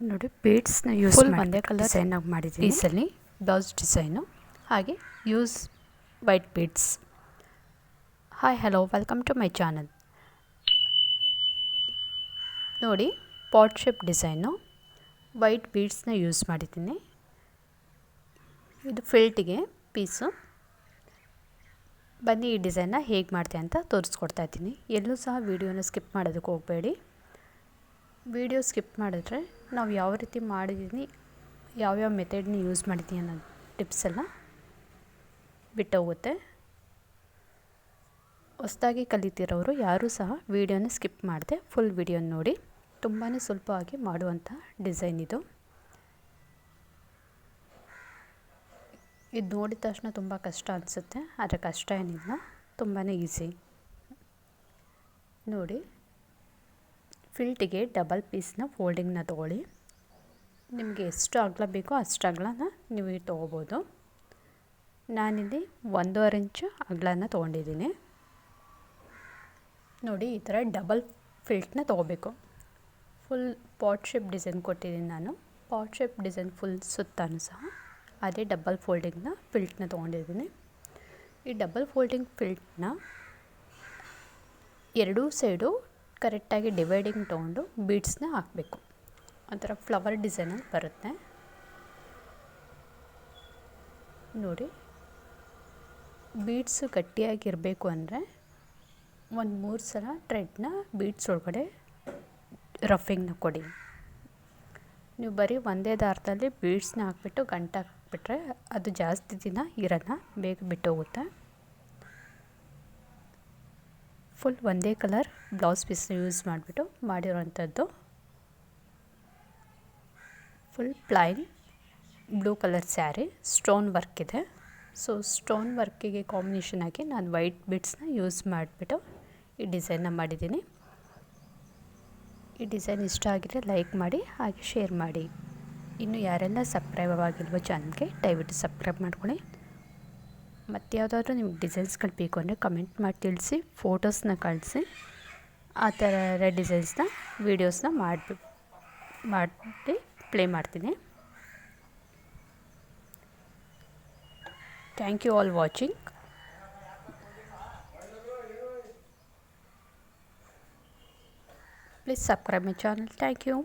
ನೋಡಿ ಬೀಡ್ಸ್ನ use full ಮಾಡಿ ಒಂದೇ ಕಲರ್ ಡಿಸೈನ್ ಆಗಿ ಮಾಡಿದ್ದೀನಿ. ಪೀಸಲ್ಲಿ ಬ್ಲೌಸ್ ಡಿಸೈನು, ಹಾಗೆ use white beads. Hi hello, welcome to my channel. ನೋಡಿ ಪಾಟ್ ಶೇಪ್ ಡಿಸೈನು, ವೈಟ್ ಬೀಡ್ಸ್ನ ಯೂಸ್ ಮಾಡಿದ್ದೀನಿ. ಇದು ಫಿಲ್ಟಿಗೆ ಪೀಸು. ಬನ್ನಿ ಈ ಡಿಸೈನ್ನ ಹೇಗೆ ಮಾಡ್ತೀನಿ ಅಂತ ತೋರಿಸ್ಕೊಡ್ತಾ ಇದ್ದೀನಿ. ಎಲ್ಲೂ ಸಹ ವೀಡಿಯೋನ ಸ್ಕಿಪ್ ಮಾಡೋದಕ್ಕೆ ಹೋಗಬೇಡಿ. ವಿಡಿಯೋ ಸ್ಕಿಪ್ ಮಾಡಿದ್ರೆ ನಾವು ಯಾವ ರೀತಿ ಮಾಡಿದ್ದೀನಿ, ಯಾವ್ಯಾವ ಮೆಥಡ್ನ ಯೂಸ್ ಮಾಡಿದ್ದೀನಿ ಅನ್ನೋ ಟಿಪ್ಸ್ ಎಲ್ಲ ಬಿಟ್ಟೋಗುತ್ತೆ. ಹೊಸದಾಗಿ ಕಲಿತಿರೋರು ಯಾರೂ ಸಹ ವೀಡಿಯೋನ ಸ್ಕಿಪ್ ಮಾಡದೆ ಫುಲ್ ವೀಡಿಯೋನ ನೋಡಿ. ತುಂಬಾ ಸುಲಭವಾಗಿ ಮಾಡುವಂಥ ಡಿಸೈನ್ ಇದು. ಇದು ನೋಡಿದ ತಕ್ಷಣ ತುಂಬ ಕಷ್ಟ ಅನಿಸುತ್ತೆ, ಆದರೆ ಕಷ್ಟ ಏನಿಲ್ಲ, ತುಂಬಾ ಈಸಿ. ನೋಡಿ, ಫಿಲ್ಟಿಗೆ ಡಬಲ್ ಪೀಸ್ನ ಫೋಲ್ಡಿಂಗ್ನ ತೊಗೊಳ್ಳಿ. ನಿಮಗೆ ಎಷ್ಟು ಅಗಲ ಬೇಕೋ ಅಷ್ಟು ಅಗಲನ ನೀವು ತೊಗೋಬೋದು. ನಾನಿಲ್ಲಿ 1.5 ಇಂಚು ಅಗಲನ ತೊಗೊಂಡಿದ್ದೀನಿ. ನೋಡಿ, ಈ ಥರ ಡಬಲ್ ಫಿಲ್ಟ್ನ ತೊಗೋಬೇಕು. ಫುಲ್ ಪಾಟ್ ಶೇಪ್ ಡಿಸೈನ್ ಕೊಟ್ಟಿದ್ದೀನಿ ನಾನು. ಪಾಟ್ ಶೇಪ್ ಡಿಸೈನ್ ಫುಲ್ ಸುತ್ತಾನು ಸಹ ಅದೇ ಡಬಲ್ ಫೋಲ್ಡಿಂಗ್ನ ಫಿಲ್ಟ್ನ ತೊಗೊಂಡಿದ್ದೀನಿ. ಈ ಡಬಲ್ ಫೋಲ್ಡಿಂಗ್ ಫಿಲ್ಟ್ನ ಎರಡೂ ಸೈಡು ಕರೆಕ್ಟಾಗಿ ಡಿವೈಡಿಂಗ್ ತೊಗೊಂಡು ಬೀಡ್ಸ್ನ ಹಾಕಬೇಕು. ಒಂಥರ ಫ್ಲವರ್ ಡಿಸೈನಲ್ಲಿ ಬರುತ್ತೆ. ನೋಡಿ, ಬೀಡ್ಸು ಗಟ್ಟಿಯಾಗಿರಬೇಕು ಅಂದರೆ ಒಂದು 3 ಸಲ ಥ್ರೆಡ್ನ ಬೀಡ್ಸ್ ಒಳಗಡೆ ರಫಿಂಗ್ನ ಕೊಡಿ. ನೀವು ಬರೀ ಒಂದೇ ದಾರದಲ್ಲಿ ಬೀಡ್ಸ್ನ ಹಾಕ್ಬಿಟ್ಟು ಗಂಟು ಹಾಕ್ಬಿಟ್ರೆ ಅದು ಜಾಸ್ತಿ ದಿನ ಇರೋಲ್ಲ, ಬೇಗ ಬಿಟ್ಟೋಗುತ್ತೆ. ಫುಲ್ ಒಂದೇ ಕಲರ್ ಬ್ಲೌಸ್ ಪೀಸ್ನ ಯೂಸ್ ಮಾಡಿಬಿಟ್ಟು ಮಾಡಿರೋವಂಥದ್ದು. Full plain blue colour sari, stone work ಇದೆ. ಸೊ ಸ್ಟೋನ್ ವರ್ಕಿಗೆ ಕಾಂಬಿನೇಷನ್ ಆಗಿ ನಾನು ವೈಟ್ ಬೀಡ್ಸ್ನ ಯೂಸ್ ಮಾಡಿಬಿಟ್ಟು ಈ ಡಿಸೈನ್ನ ಮಾಡಿದ್ದೀನಿ. ಈ ಡಿಸೈನ್ ಇಷ್ಟ ಆಗಿದ್ರೆ ಲೈಕ್ ಮಾಡಿ, ಹಾಗೆ ಶೇರ್ ಮಾಡಿ. ಇನ್ನು ಯಾರೆಲ್ಲ ಸಬ್ಸ್ಕ್ರೈಬ್ ಆಗಿಲ್ವೋ ಚಾನಲ್ಗೆ ದಯವಿಟ್ಟು ಸಬ್ಸ್ಕ್ರೈಬ್ ಮಾಡ್ಕೊಳ್ಳಿ. ಮತ್ತು ಯಾವುದಾದ್ರೂ ನಿಮ್ಗೆ ಡಿಸೈನ್ಸ್ಗಳು ಬೇಕು ಅಂದರೆ ಕಮೆಂಟ್ ಮಾಡಿ ತಿಳಿಸಿ, ಫೋಟೋಸ್ನ ಕಳಿಸಿ. ಆ ಥರ ಡಿಸೈನ್ಸ್ನ ವೀಡಿಯೋಸ್ನ ಮಾಡಿ ಪ್ಲೇ ಮಾಡ್ತೀನಿ. Thank you all watching. Please subscribe my channel. Thank you.